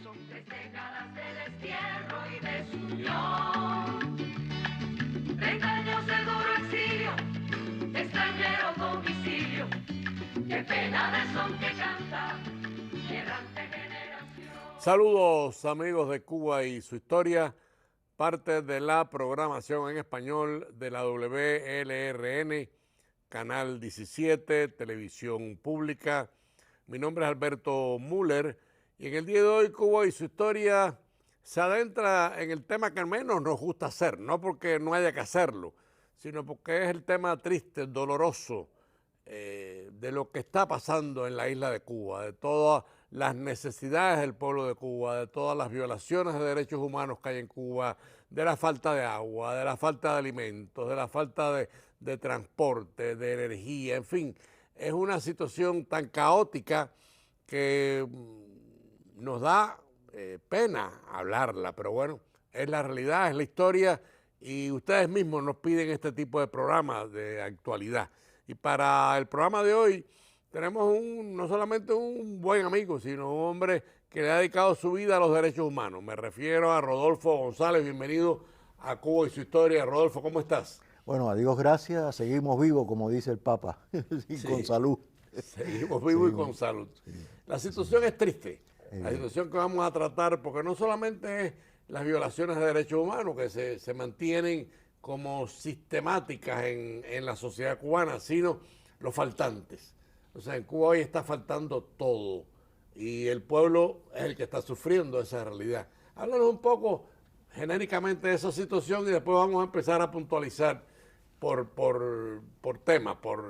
Son 3 décadas de destierro y desunión, 30 años de duro exilio, extranjero domicilio, qué pena de son que canta, errante generación. Saludos amigos de Cuba y su historia, parte de la programación en español de la WLRN, Canal 17, Televisión Pública. Mi nombre es Alberto Müller y en el día de hoy Cuba y su historia se adentra en el tema que al menos nos gusta hacer, no porque no haya que hacerlo, sino porque es el tema triste, doloroso, de lo que está pasando en la isla de Cuba, de todas las necesidades del pueblo de Cuba, de todas las violaciones de derechos humanos que hay en Cuba, de la falta de agua, de la falta de alimentos, de la falta de transporte, de energía, en fin, es una situación tan caótica que nos da pena hablarla, pero bueno, es la realidad, es la historia y ustedes mismos nos piden este tipo de programas de actualidad. Y para el programa de hoy tenemos no solamente un buen amigo, sino un hombre que le ha dedicado su vida a los derechos humanos. Me refiero a Rodolfo González. Bienvenido a Cuba y su historia. Rodolfo, ¿cómo estás? Bueno, a Dios gracias, seguimos vivos, como dice el Papa, y Sí, con salud. seguimos vivos y Seguimos. con salud. La situación es triste. La situación que vamos a tratar, porque no solamente es las violaciones de derechos humanos que se mantienen como sistemáticas en la sociedad cubana, sino los faltantes. O sea, en Cuba hoy está faltando todo y el pueblo es el que está sufriendo esa realidad. Háblanos un poco genéricamente de esa situación y después vamos a empezar a puntualizar por temas, por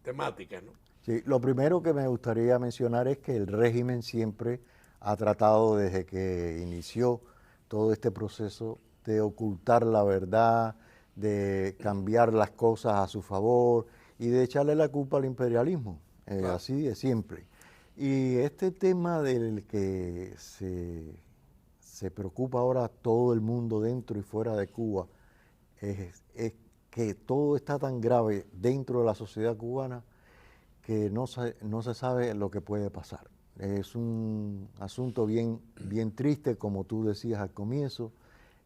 temáticas, ¿no? Sí, lo primero que me gustaría mencionar es que el régimen siempre ha tratado desde que inició todo este proceso de ocultar la verdad, de cambiar las cosas a su favor y de echarle la culpa al imperialismo, Claro. así de siempre. Y este tema del que se preocupa ahora todo el mundo dentro y fuera de Cuba es que todo está tan grave dentro de la sociedad cubana que no se sabe lo que puede pasar. Es un asunto bien triste, como tú decías al comienzo,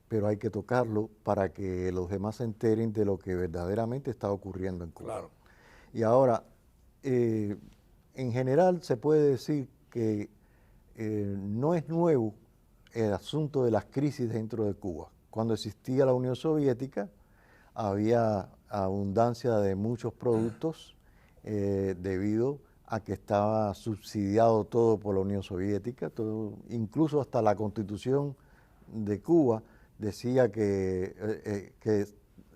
pero hay que tocarlo para que los demás se enteren de lo que verdaderamente está ocurriendo en Cuba. Claro. Y ahora, en general se puede decir que no es nuevo el asunto de las crisis dentro de Cuba. Cuando existía la Unión Soviética, había abundancia de muchos productos debido a que estaba subsidiado todo por la Unión Soviética, todo, incluso hasta la Constitución de Cuba decía que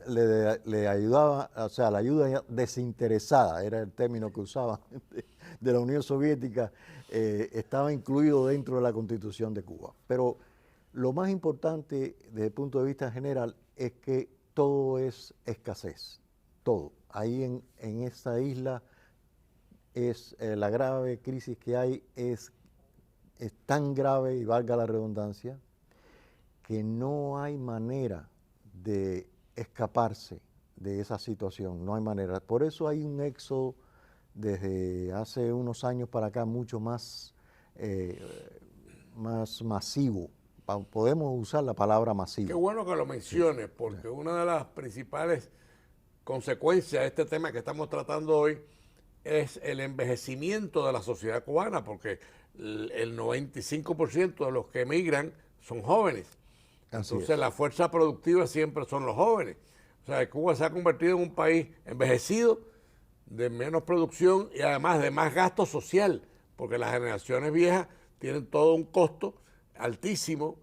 le ayudaba, o sea, la ayuda desinteresada, era el término que usaban de la Unión Soviética, estaba incluido dentro de la Constitución de Cuba. Pero lo más importante desde el punto de vista general es que todo es escasez, todo. Ahí en esta isla es la grave crisis que hay es tan grave, y valga la redundancia, que no hay manera de escaparse de esa situación, no hay manera. Por eso hay un éxodo desde hace unos años para acá mucho más masivo. Podemos usar la palabra masivo. Qué bueno que lo menciones, porque una de las principales consecuencias de este tema que estamos tratando hoy es el envejecimiento de la sociedad cubana, porque el 95% de los que emigran son jóvenes. Entonces la fuerza productiva siempre son los jóvenes. O sea, Cuba se ha convertido en un país envejecido, de menos producción y además de más gasto social, porque las generaciones viejas tienen todo un costo altísimo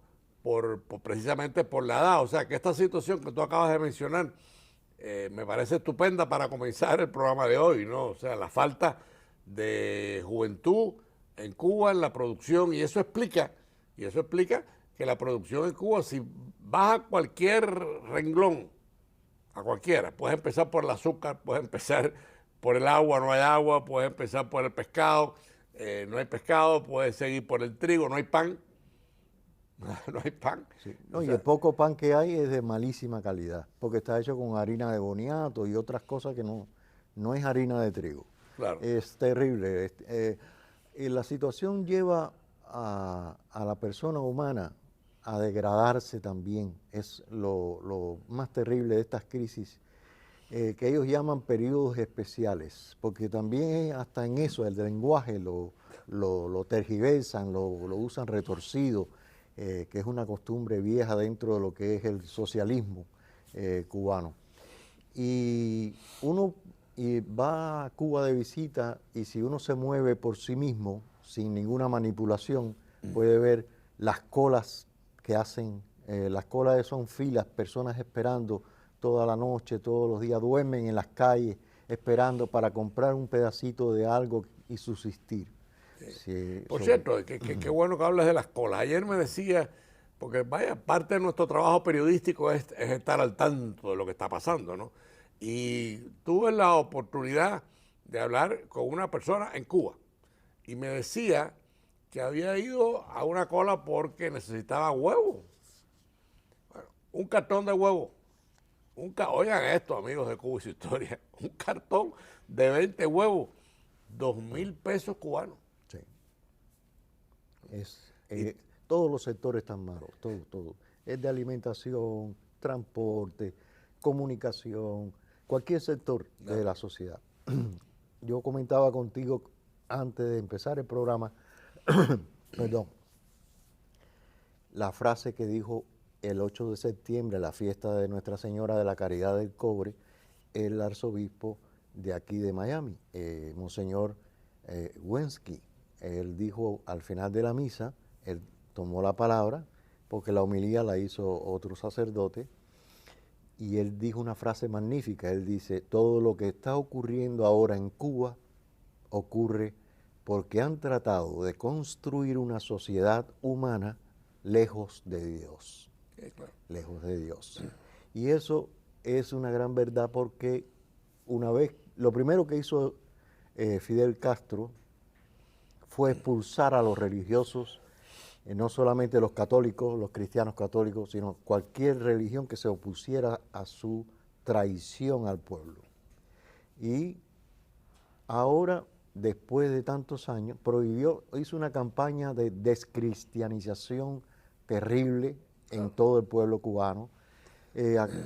precisamente por la edad. O sea, que esta situación que tú acabas de mencionar me parece estupenda para comenzar el programa de hoy, ¿no? O sea, la falta de juventud en Cuba, en la producción, y eso explica que la producción en Cuba, si vas a cualquier renglón, a cualquiera, puedes empezar por el azúcar, puedes empezar por el agua, no hay agua, puedes empezar por el pescado, no hay pescado, puedes seguir por el trigo, no hay pan, no hay pan. Sí. No, y el poco pan que hay es de malísima calidad, porque está hecho con harina de boniato y otras cosas que no es harina de trigo. Claro. Es terrible. Y la situación lleva a la persona humana a degradarse también. Es lo más terrible de estas crisis, que ellos llaman periodos especiales, porque también hasta en eso, el lenguaje lo tergiversan, lo usan retorcido, que es una costumbre vieja dentro de lo que es el socialismo cubano. Y uno va a Cuba de visita y si uno se mueve por sí mismo, sin ninguna manipulación, puede ver las colas que hacen. Las colas son filas, personas esperando toda la noche, todos los días, duermen en las calles esperando para comprar un pedacito de algo y subsistir. Sí, Por cierto, qué bueno que hablas de las colas. Ayer me decía, porque vaya, parte de nuestro trabajo periodístico es estar al tanto de lo que está pasando, ¿no? Y tuve la oportunidad de hablar con una persona en Cuba y me decía que había ido a una cola porque necesitaba huevos. Bueno, un cartón de huevos. Oigan esto, amigos de Cuba y su historia. Un cartón de 20 huevos, 2.000 pesos cubanos. Sí. Todos los sectores están malos, todo. Es de alimentación, transporte, comunicación, cualquier sector de la sociedad. Yo comentaba contigo antes de empezar el programa, perdón, la frase que dijo el 8 de septiembre, la fiesta de Nuestra Señora de la Caridad del Cobre, el arzobispo de aquí de Miami, Monseñor Wensky. Él dijo al final de la misa, él tomó la palabra, porque la homilía la hizo otro sacerdote, y él dijo una frase magnífica. Él dice, todo lo que está ocurriendo ahora en Cuba ocurre porque han tratado de construir una sociedad humana lejos de Dios. Claro. Lejos de Dios. Y eso es una gran verdad porque una vez, lo primero que hizo Fidel Castro fue expulsar a los religiosos, no solamente los católicos, los cristianos católicos, sino cualquier religión que se opusiera a su traición al pueblo. Y ahora, después de tantos años, hizo una campaña de descristianización terrible en todo el pueblo cubano.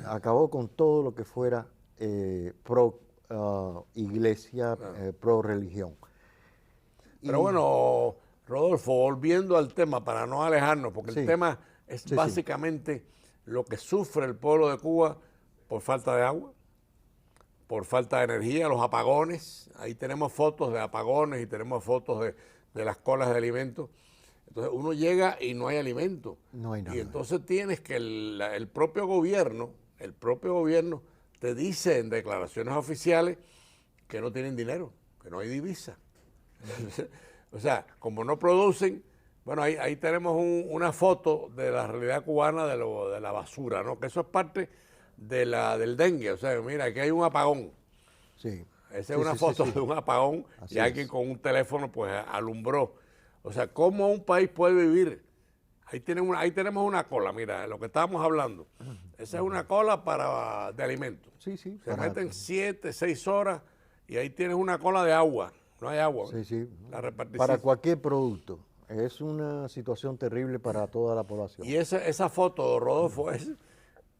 Acabó con todo lo que fuera pro iglesia, pro religión. Pero bueno, Rodolfo, volviendo al tema, para no alejarnos, porque el tema es básicamente lo que sufre el pueblo de Cuba por falta de agua, por falta de energía, los apagones. Ahí tenemos fotos de apagones y tenemos fotos de las colas de alimentos. Entonces uno llega y no hay alimento. No hay nada. Y entonces tienes que el propio gobierno te dice en declaraciones oficiales que no tienen dinero, que no hay divisa. O sea, como no producen, bueno, ahí tenemos una foto de la realidad cubana de la basura, ¿no? Que eso es parte del dengue. O sea, mira, aquí hay un apagón. Sí. Esa es una foto de un apagón y alguien con un teléfono pues alumbró. O sea, ¿cómo un país puede vivir? Ahí tenemos una cola, mira, lo que estábamos hablando. Esa es una cola de alimentos. Sí. Se meten 7, 6 horas y ahí tienes una cola de agua. No hay agua. Sí. La repartición. Para cualquier producto. Es una situación terrible para toda la población. Y esa foto, Rodolfo, es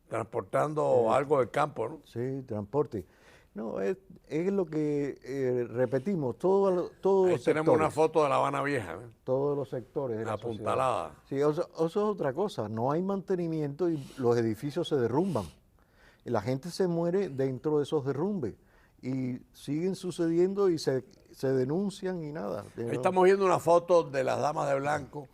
transportando algo del campo, ¿no? Sí, transporte. No, es lo que repetimos, todos los Ahí tenemos sectores. una foto de La Habana Vieja, ¿eh? Todos los sectores de la Apuntalada. sociedad. Sí, eso es otra cosa. No hay mantenimiento y los edificios se derrumban. Y la gente se muere dentro de esos derrumbes. Y siguen sucediendo y se denuncian y nada. Ahí estamos viendo una foto de las damas de blanco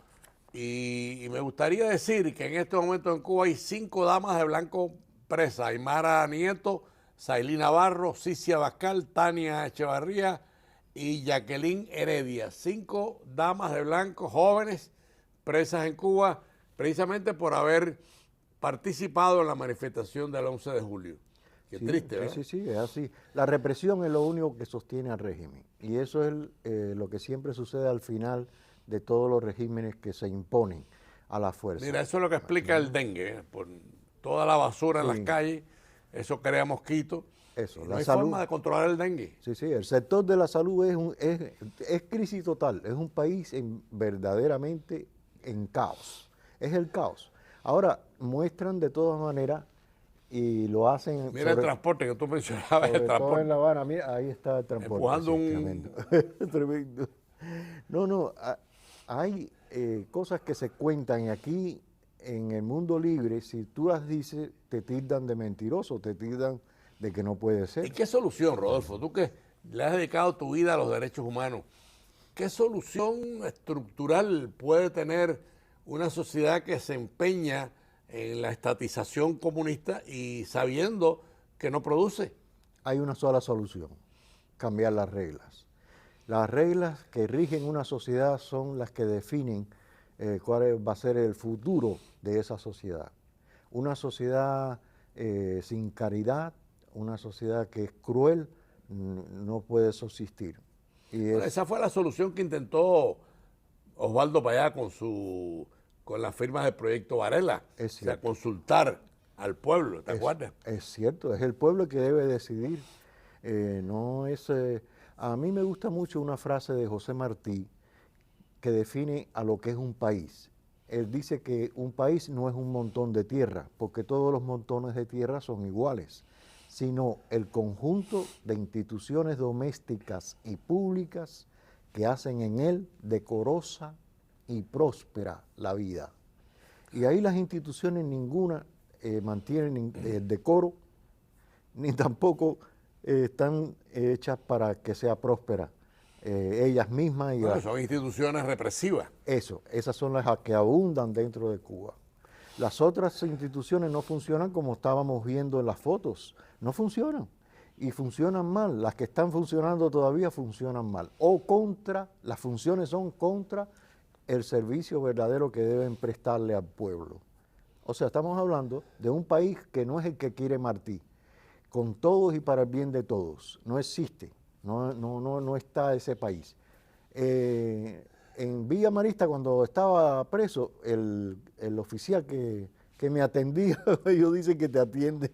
y me gustaría decir que en este momento en Cuba hay 5 damas de blanco presas. Aymara Nieto, Sailí Navarro, Cicia Bascal, Tania Echevarría y Jacqueline Heredia. 5 damas de blanco jóvenes presas en Cuba precisamente por haber participado en la manifestación del 11 de julio. Qué triste, ¿verdad? Sí, es así. La represión es lo único que sostiene al régimen. Y eso es lo que siempre sucede al final de todos los regímenes que se imponen a la fuerza. Mira, eso es lo que explica el dengue, ¿eh? Por toda la basura en las calles, eso crea mosquitos. Eso, No la hay salud. forma de controlar el dengue. Sí, sí, el sector de la salud es crisis total, es un país verdaderamente en caos, es el caos. Ahora, muestran de todas maneras y lo hacen Mira el transporte que tú mencionabas, el sobre todo transporte. en La Habana, mira, ahí está el transporte. Empujando sí, un- tremendo. Tremendo. No, hay cosas que se cuentan y aquí en el mundo libre, si tú las dices, te tildan de mentiroso, te tildan de que no puede ¿Y ser. qué solución, Rodolfo? Tú que le has dedicado tu vida a los derechos humanos, ¿qué solución estructural puede tener una sociedad que se empeña en la estatización comunista y sabiendo que no produce? Hay una sola solución, cambiar las reglas. Las reglas que rigen una sociedad son las que definen cuál va a ser el futuro de esa sociedad. Una sociedad sin caridad, una sociedad que es cruel, no puede subsistir. Y Bueno, es, esa fue la solución que intentó Osvaldo Payá con las firmas del proyecto Varela. Es O sea, cierto. consultar al pueblo, ¿te acuerdas? es cierto, es el pueblo que debe decidir. No es, a mí me gusta mucho una frase de José Martí que define a lo que es un país. Él dice que un país no es un montón de tierra, porque todos los montones de tierra son iguales, sino el conjunto de instituciones domésticas y públicas que hacen en él decorosa y próspera la vida. Y ahí las instituciones ninguna mantienen el decoro, ni tampoco están hechas para que sea próspera ellas mismas. Y Bueno, son instituciones represivas. esas son las que abundan dentro de Cuba. Las otras instituciones no funcionan como estábamos viendo en las fotos, no funcionan. Y funcionan mal, las que están funcionando todavía funcionan mal. Las funciones son contra el servicio verdadero que deben prestarle al pueblo. O sea, estamos hablando de un país que no es el que quiere Martí, con todos y para el bien de todos. No existe, no está ese país. En Villa Marista, cuando estaba preso, el oficial que me atendía, ellos dicen que te atiende,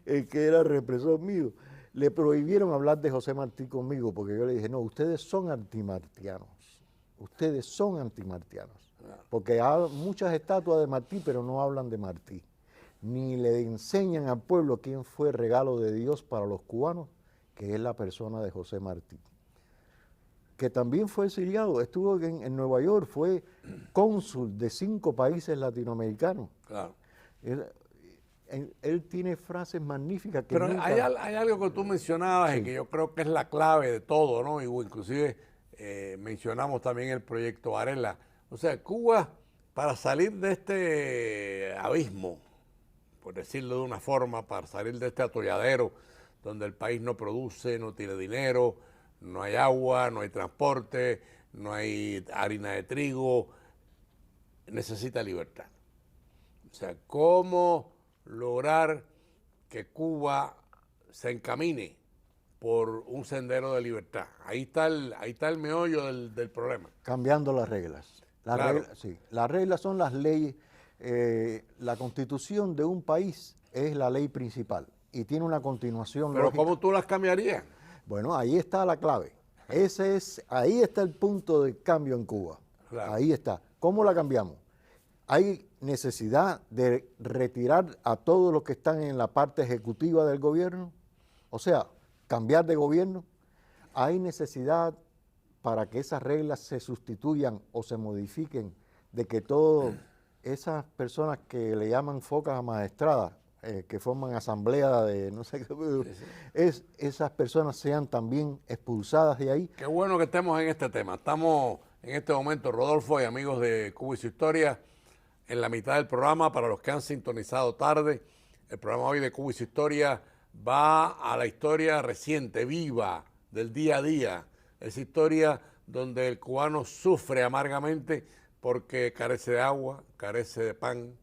el que era represor mío, le prohibieron hablar de José Martí conmigo, porque yo le dije, no, ustedes son antimartianos, ustedes son antimartianos, porque hay muchas estatuas de Martí, pero no hablan de Martí, ni le enseñan al pueblo quién fue regalo de Dios para los cubanos, que es la persona de José Martí, que también fue exiliado, estuvo en Nueva York, fue cónsul de 5 países latinoamericanos. Claro. Él tiene frases magníficas que Pero nunca... hay algo que tú mencionabas y que yo creo que es la clave de todo, ¿no? Y inclusive mencionamos también el proyecto Varela. O sea, Cuba, para salir de este abismo, por decirlo de una forma, para salir de este atolladero donde el país no produce, no tiene dinero, no hay agua, no hay transporte, no hay harina de trigo, necesita libertad. O sea, ¿cómo lograr que Cuba se encamine por un sendero de libertad? Ahí está el meollo del problema. Cambiando las reglas. Claro. Las reglas son las leyes. La constitución de un país es la ley principal y tiene una continuación Pero lógica. ¿cómo tú las cambiarías? Bueno, ahí está la clave. Ahí está el punto de cambio en Cuba. Claro. Ahí está. ¿Cómo la cambiamos? Hay necesidad de retirar a todos los que están en la parte ejecutiva del gobierno, o sea, cambiar de gobierno. Hay necesidad para que esas reglas se sustituyan o se modifiquen, de que todas esas personas que le llaman focas amaestradas, que forman asamblea de no sé qué, esas personas sean también expulsadas de ahí. Qué bueno que estemos en este tema. Estamos en este momento, Rodolfo y amigos de Cuba y su historia, en la mitad del programa. Para los que han sintonizado tarde, el programa hoy de Cuba y su historia va a la historia reciente, viva, del día a día. Esa historia donde el cubano sufre amargamente porque carece de agua, carece de pan,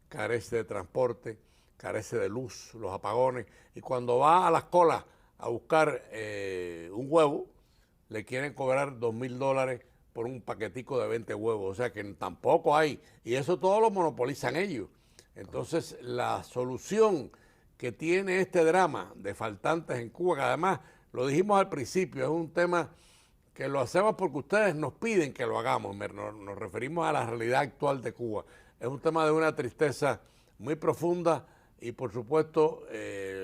carece de transporte, carece de luz, los apagones. Y cuando va a las colas a buscar un huevo, le quieren cobrar $2,000 por un paquetico de 20 huevos. O sea que tampoco hay. Y eso todo lo monopolizan ellos. Entonces, la solución que tiene este drama de faltantes en Cuba, que además, lo dijimos al principio, es un tema que lo hacemos porque ustedes nos piden que lo hagamos, nos referimos a la realidad actual de Cuba. Es un tema de una tristeza muy profunda y por supuesto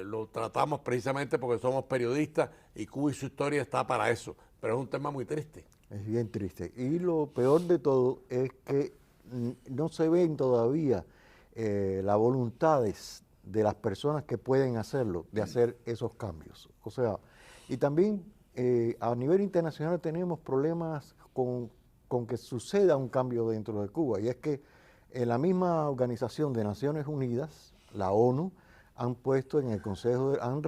lo tratamos precisamente porque somos periodistas y Cuba y su historia está para eso, pero es un tema muy triste. Es bien triste. Y lo peor de todo es que no se ven todavía las voluntades de las personas que pueden hacerlo, de hacer esos cambios. O sea, y también a nivel internacional tenemos problemas con que suceda un cambio dentro de Cuba. Y es que en la misma Organización de Naciones Unidas, la ONU, han puesto en el Consejo, han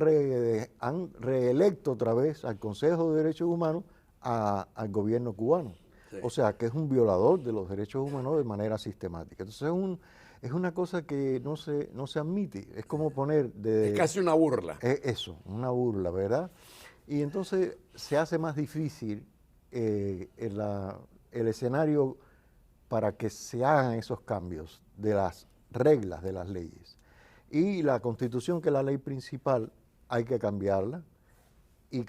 reelecto otra vez al Consejo de Derechos Humanos al gobierno cubano. Sí. O sea, que es un violador de los derechos humanos de manera sistemática. Entonces es una cosa que no se admite. Es como poner... es casi una burla. Eso, una burla, ¿verdad? Y entonces se hace más difícil el escenario para que se hagan esos cambios de las reglas de las leyes. Y la Constitución, que es la ley principal, hay que cambiarla. Y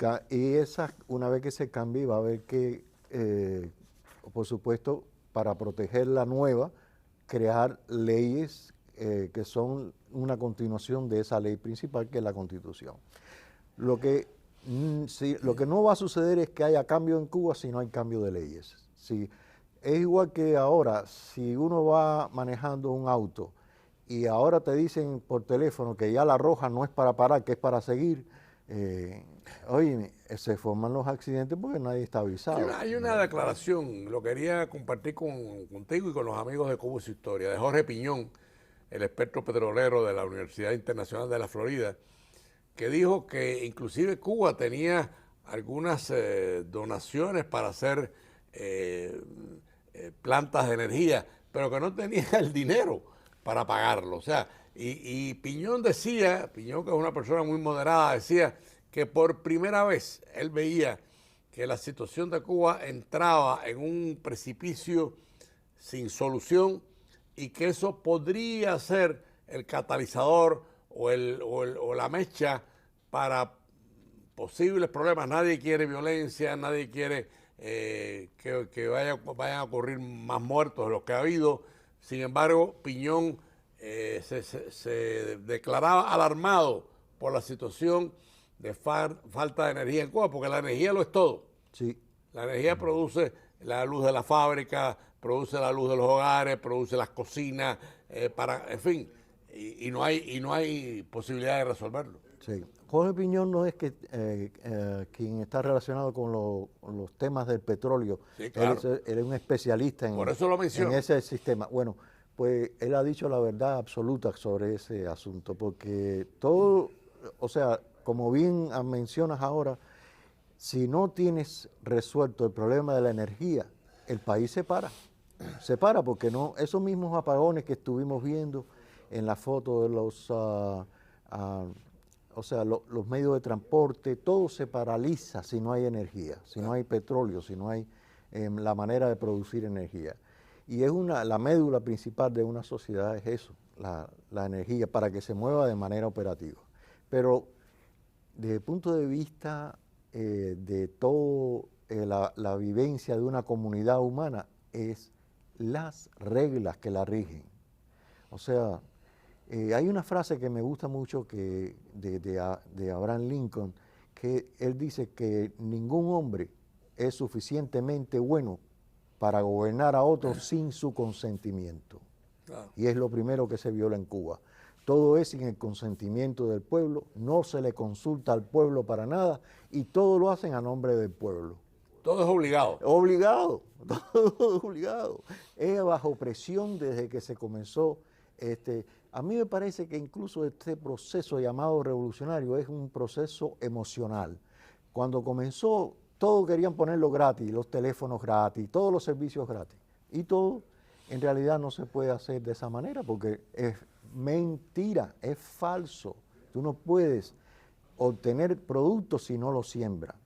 esa, una vez que se cambie, va a haber que, por supuesto, para proteger la nueva, crear leyes que son una continuación de esa ley principal, que es la Constitución. Lo que no va a suceder es que haya cambio en Cuba si no hay cambio de leyes. Es igual que ahora, si uno va manejando un auto y ahora te dicen por teléfono que ya la roja no es para parar, que es para seguir, oye, se forman los accidentes porque nadie está avisado. Hay una declaración, lo quería compartir contigo y con los amigos de Cuba y su historia, de Jorge Piñón, el experto petrolero de la Universidad Internacional de la Florida, que dijo que inclusive Cuba tenía algunas donaciones para hacer plantas de energía, pero que no tenía el dinero para pagarlo. O sea, y Piñón decía, Piñón, que es una persona muy moderada, decía que por primera vez él veía que la situación de Cuba entraba en un precipicio sin solución y que eso podría ser el catalizador o la mecha para posibles problemas. Nadie quiere violencia, nadie quiere que vayan a ocurrir más muertos de los que ha habido. Sin embargo, Piñón se declaraba alarmado por la situación de falta de energía en Cuba, porque la energía lo es todo. Sí. La energía produce la luz de la fábrica, produce la luz de los hogares, produce las cocinas, en fin, y no hay posibilidad de resolverlo. Sí. Jorge Piñón no es quien está relacionado con los temas del petróleo. Sí, claro. Él es un especialista en ese sistema. Bueno, pues él ha dicho la verdad absoluta sobre ese asunto, porque todo, o sea, como bien mencionas ahora, si no tienes resuelto el problema de la energía, el país se para. Se para porque no, esos mismos apagones que estuvimos viendo en la foto de los medios de transporte, todo se paraliza si no hay energía, si no hay petróleo, si no hay la manera de producir energía. Y es la médula principal de una sociedad es eso, la energía, para que se mueva de manera operativa. Pero desde el punto de vista de toda la vivencia de una comunidad humana, es las reglas que la rigen. O sea, hay una frase que me gusta mucho de Abraham Lincoln, que él dice que ningún hombre es suficientemente bueno para gobernar a otros sin su consentimiento. Claro. Y es lo primero que se viola en Cuba. Todo es sin el consentimiento del pueblo, no se le consulta al pueblo para nada y todo lo hacen a nombre del pueblo. Todo es obligado. Obligado, todo es obligado. Es bajo presión desde que se comenzó. A mí me parece que incluso este proceso llamado revolucionario es un proceso emocional. Cuando comenzó, todos querían ponerlo gratis, los teléfonos gratis, todos los servicios gratis. Y todo, en realidad, no se puede hacer de esa manera porque es mentira, es falso. Tú no puedes obtener productos si no los siembras.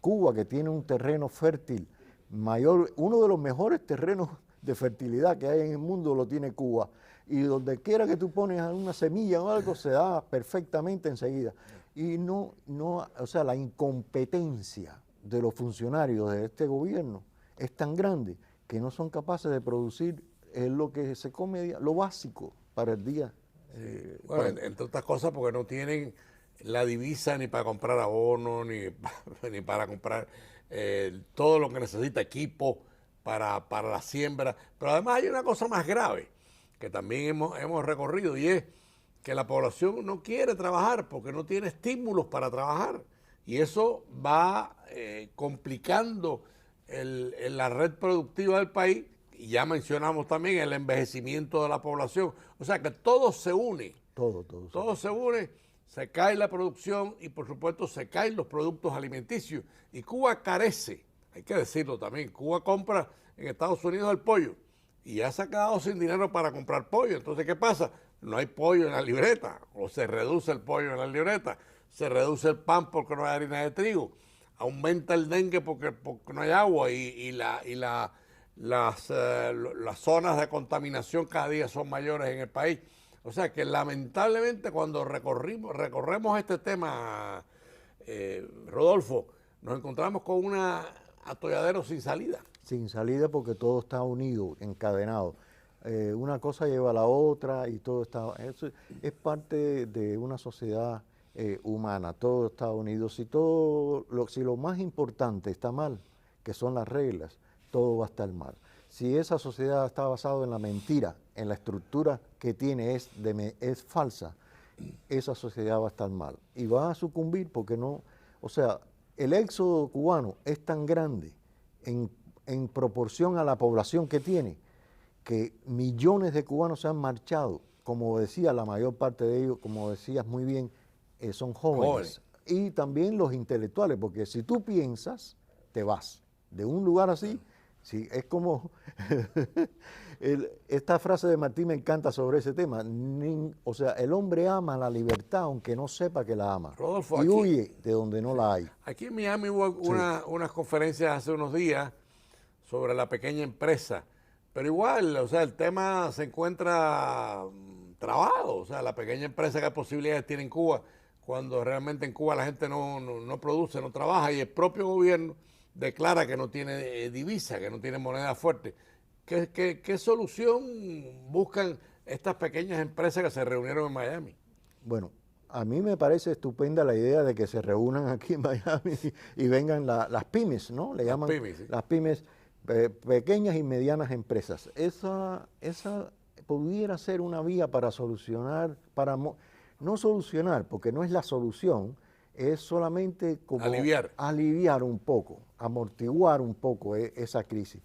Cuba, que tiene un terreno fértil mayor, uno de los mejores terrenos de fertilidad que hay en el mundo lo tiene Cuba. Y donde quiera que tú pones una semilla o algo, se da perfectamente enseguida. Y o sea, la incompetencia de los funcionarios de este gobierno es tan grande que no son capaces de producir lo que se come, lo básico para el día. Bueno, entre otras cosas porque no tienen la divisa ni para comprar abono, ni para comprar todo lo que necesita, equipo para la siembra. Pero además hay una cosa más grave que también hemos recorrido, y es que la población no quiere trabajar porque no tiene estímulos para trabajar. Y eso va complicando la red productiva del país. Y ya mencionamos también el envejecimiento de la población. O sea que todo se une. Todo se une, se cae la producción y por supuesto se caen los productos alimenticios. Y Cuba carece, hay que decirlo también, Cuba compra en Estados Unidos el pollo y ya se ha quedado sin dinero para comprar pollo. Entonces, ¿qué pasa? No hay pollo en la libreta, o se reduce el pollo en la libreta, se reduce el pan porque no hay harina de trigo, aumenta el dengue porque no hay agua y las zonas de contaminación cada día son mayores en el país. O sea que lamentablemente cuando recorremos este tema, Rodolfo, nos encontramos con un atolladero sin salida. Sin salida porque todo está unido, encadenado. Una cosa lleva a la otra y todo está... Eso es parte de una sociedad humana, todo está unido. Si lo más importante está mal, que son las reglas, todo va a estar mal. Si esa sociedad está basada en la mentira, en la estructura que tiene es falsa, esa sociedad va a estar mal. Y va a sucumbir porque no... O sea, el éxodo cubano es tan grande en proporción a la población que tiene, que millones de cubanos se han marchado. Como decía, la mayor parte de ellos, como decías muy bien, son jóvenes. Y también los intelectuales, porque si tú piensas, te vas. De un lugar así... Sí, es como, esta frase de Martí me encanta sobre ese tema, o sea, el hombre ama la libertad aunque no sepa que la ama, Rodolfo, y huye de donde no la hay. Aquí en Miami hubo unas conferencias hace unos días sobre la pequeña empresa, pero igual, o sea, el tema se encuentra trabado, o sea, la pequeña empresa, ¿qué posibilidades tiene en Cuba cuando realmente en Cuba la gente no produce, no trabaja, y el propio gobierno declara que no tiene divisa, que no tiene moneda fuerte? ¿Qué solución buscan estas pequeñas empresas que se reunieron en Miami? Bueno, a mí me parece estupenda la idea de que se reúnan aquí en Miami y vengan las pymes, ¿no? Le llaman pymes, sí. Las pymes, pequeñas y medianas empresas. Esa pudiera ser una vía para solucionar, no solucionar, porque no es la solución, es solamente como aliviar un poco, amortiguar un poco esa crisis.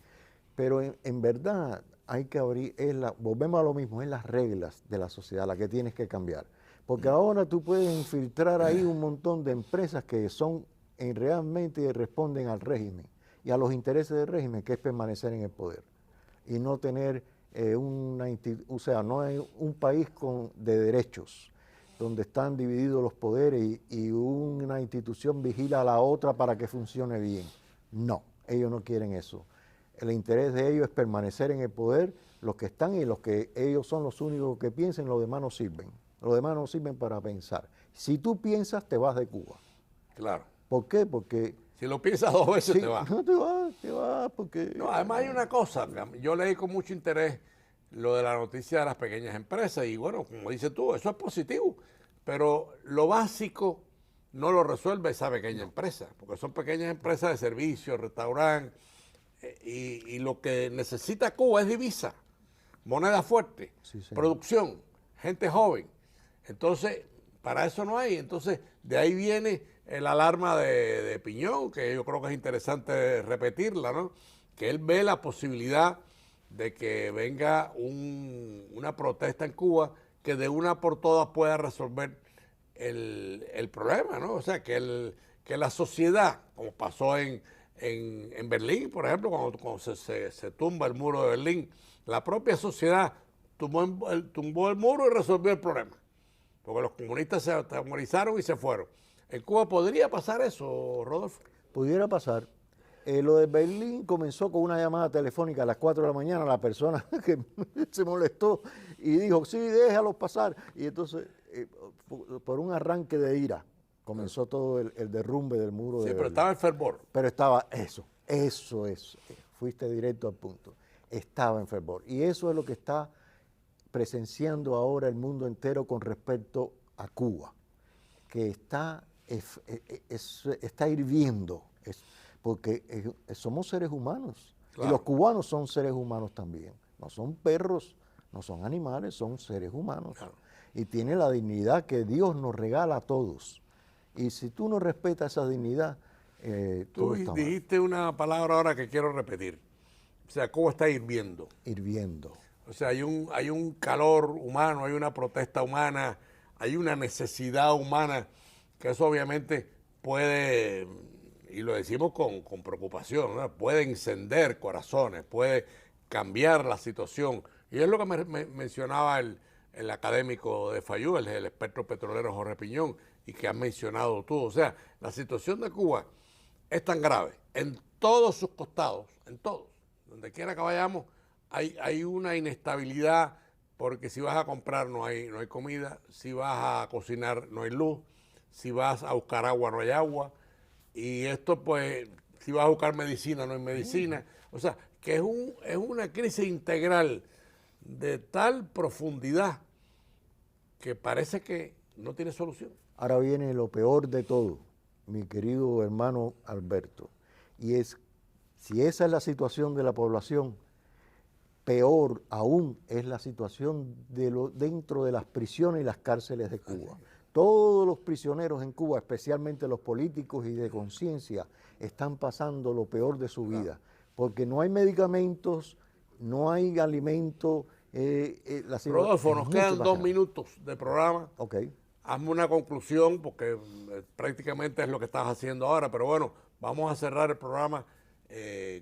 Pero en verdad hay que abrir, volvemos a lo mismo, es las reglas de la sociedad las que tienes que cambiar. Porque ahora tú puedes infiltrar ahí un montón de empresas que realmente responden al régimen y a los intereses del régimen, que es permanecer en el poder y no tener no hay un país de derechos, donde están divididos los poderes y una institución vigila a la otra para que funcione bien. No, ellos no quieren eso. El interés de ellos es permanecer en el poder, los que están y los que ellos son los únicos que piensan, los demás no sirven. Los demás no sirven para pensar. Si tú piensas, te vas de Cuba. Claro. ¿Por qué? Porque... Si lo piensas dos veces, te vas. No te vas porque... No, además hay una cosa, yo leí con mucho interés lo de la noticia de las pequeñas empresas y bueno, como dices tú, eso es positivo, pero lo básico no lo resuelve esa pequeña empresa, porque son pequeñas empresas de servicios, restaurantes, y lo que necesita Cuba es divisa, moneda fuerte, producción, gente joven. Entonces, para eso no hay. Entonces, de ahí viene el alarma de Piñón, que yo creo que es interesante repetirla, ¿no? Que él ve la posibilidad de que venga una protesta en Cuba que de una por todas pueda resolver el problema, ¿no? O sea, que la sociedad, como pasó en Berlín, por ejemplo, cuando se tumba el muro de Berlín, la propia sociedad tumbó el muro y resolvió el problema, porque los comunistas se atemorizaron y se fueron. ¿En Cuba podría pasar eso, Rodolfo? Pudiera pasar. Lo de Berlín comenzó con una llamada telefónica a las 4 de la mañana, la persona que se molestó y dijo, sí, déjalos pasar. Y entonces, por un arranque de ira, comenzó todo el derrumbe del muro de Sí, pero Berlín. estaba el fervor. Pero estaba eso es, fuiste directo al punto, estaba en fervor. Y eso es lo que está presenciando ahora el mundo entero con respecto a Cuba, que está hirviendo, porque somos seres humanos, Claro. y los cubanos son seres humanos también, no son perros, no son animales, son seres humanos, Claro. y tienen la dignidad que Dios nos regala a todos, y si tú no respetas esa dignidad, Tú todo está mal. dijiste una palabra ahora que quiero repetir. O sea, Cuba está hirviendo. Hirviendo. O sea, hay un calor humano, hay una protesta humana, hay una necesidad humana, que eso obviamente puede, y lo decimos con preocupación, ¿no? Puede encender corazones, puede cambiar la situación. Y es lo que me mencionaba el académico de FAYU, el experto petrolero Jorge Piñón, y que has mencionado tú. O sea, la situación de Cuba es tan grave en todos sus costados, en todos, donde quiera que vayamos, hay una inestabilidad, porque si vas a comprar no hay comida, si vas a cocinar no hay luz, si vas a buscar agua no hay agua, y esto pues, si vas a buscar medicina no hay medicina. O sea, que es una crisis integral de tal profundidad que parece que no tiene solución. Ahora viene lo peor de todo, mi querido hermano Alberto, y es, si esa es la situación de la población, peor aún es la situación dentro de las prisiones y las cárceles de Cuba. Todos los prisioneros en Cuba, especialmente los políticos y de conciencia, están pasando lo peor de su vida, porque no hay medicamentos, no hay alimento. Rodolfo, nos quedan 2 minutos de programa. Ok. Hazme una conclusión, porque prácticamente es lo que estás haciendo ahora, pero bueno, vamos a cerrar el programa.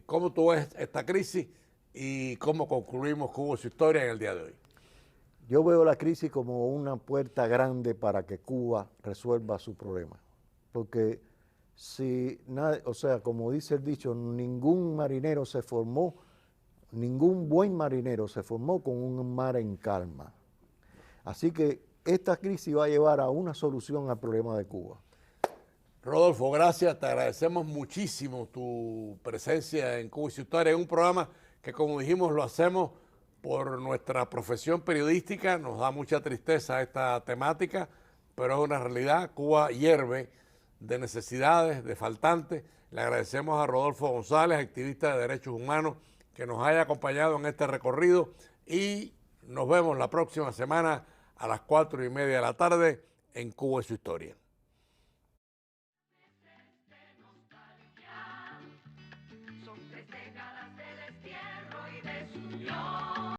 ¿Cómo tú ves esta crisis y cómo concluimos Cuba y su historia en el día de hoy? Yo veo la crisis como una puerta grande para que Cuba resuelva su problema. Porque si nada, o sea, como dice el dicho, ningún buen marinero se formó con un mar en calma. Así que esta crisis va a llevar a una solución al problema de Cuba. Rodolfo, gracias, te agradecemos muchísimo tu presencia en Cuba y su historia, en un programa que, como dijimos, lo hacemos por nuestra profesión periodística. Nos da mucha tristeza esta temática, pero es una realidad. Cuba hierve de necesidades, de faltantes. Le agradecemos a Rodolfo González, activista de derechos humanos, que nos haya acompañado en este recorrido, y nos vemos la próxima semana a las 4:30 de la tarde en Cuba y su historia.